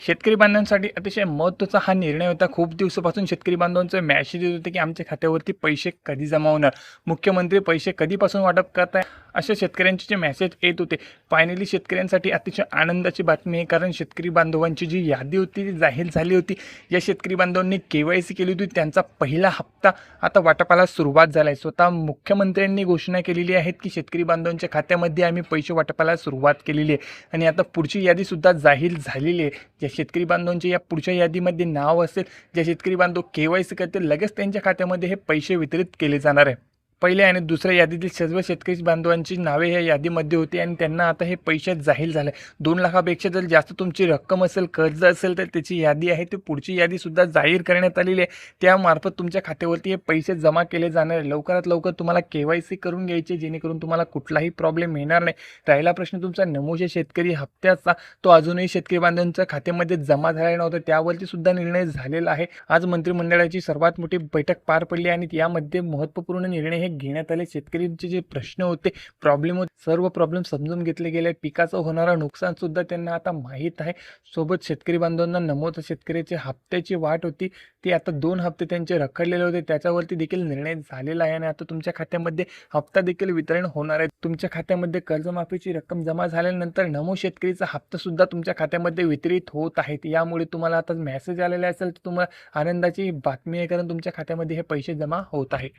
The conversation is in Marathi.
शेतकरी बांधवांसाठी अतिशय महत्त्वाचा हा निर्णय होता. खूप दिवसापासून शेतकरी बांधवांचे मेसेज येत होते, की आमच्या खात्यावरती पैसे कधी जमा होणार? मुख्यमंत्री पैसे कधीपासून वाटप करत आहे? अशा शेतकऱ्यांचे जे मेसेज येत होते. फायनली शेतकऱ्यांसाठी अतिशय आनंदाची बातमी आहे, कारण शेतकरी बांधवांची जी यादी होती ती जाहीर झाली होती. या शेतकरी बांधवांनी KYC केली होती. त्यांचा पहिला हप्ता आता वाटपाला सुरुवात झाला आहे. स्वतः मुख्यमंत्र्यांनी घोषणा केलेली आहेत, की शेतकरी बांधवांच्या खात्यामध्ये आम्ही पैसे वाटपाला सुरुवात केलेली आहे आणि आता पुढची यादीसुद्धा जाहीर झालेली आहे. ज्या शेतकरी बांधवांचे या पुढच्या यादीमध्ये नाव असेल, ज्या शेतकरी बांधव KYC करतील, लगेच त्यांच्या खात्यामध्ये हे पैसे वितरित केले जाणार आहे. पहिल्या आणि दुसऱ्या यादीतील सर्व शेतकरी बांधवांची नावे या यादीमध्ये होती आणि त्यांना आता हे पैसे जाहीर झाले. 2 लाखापेक्षा जर जास्त तुमची रक्कम असेल, कर्ज असेल, तर त्याची यादी आहे ती पुढची यादीसुद्धा जाहीर करण्यात आलेली आहे. त्यामार्फत तुमच्या खात्यावरती हे पैसे जमा केले जाणार आहे. लवकरात लवकर तुम्हाला KYC करून घ्यायचे, जेणेकरून तुम्हाला कुठलाही प्रॉब्लेम येणार नाही. राहिला प्रश्न तुमचा नमूचे शेतकरी हप्त्याचा, तो अजूनही शेतकरी बांधवांच्या खात्यामध्ये जमा झाला नव्हता. त्यावरती सुद्धा निर्णय झालेला आहे. आज मंत्रिमंडळाची सर्वात मोठी बैठक पार पडली आणि यामध्ये महत्त्वपूर्ण निर्णय हे घेण्यात आले. शेतकऱ्यांचे जे प्रश्न होते, प्रॉब्लेम होते, सर्व प्रॉब्लेम समजून घेतले गेले. पिकाचं होणारं नुकसान सुद्धा त्यांना आता माहीत आहे. सोबत शेतकरी बांधवांना नमूद शेतकऱ्याची हप्त्याची वाट होती, ती आता 2 हप्ते त्यांचे रखडलेले होते, त्याच्यावरती देखील निर्णय झालेला आहे आणि आता तुमच्या खात्यामध्ये हप्ता देखील वितरण होणार आहे. तुमच्या खात्यामध्ये कर्जमाफीची रक्कम जमा झाल्यानंतर नमूद शेतकरीचा हप्ता सुद्धा तुमच्या खात्यामध्ये वितरित होत आहे. यामुळे तुम्हाला आता मेसेज आलेला असेल तर तुम्हाला आनंदाची बातमी आहे, कारण तुमच्या खात्यामध्ये हे पैसे जमा होत आहे.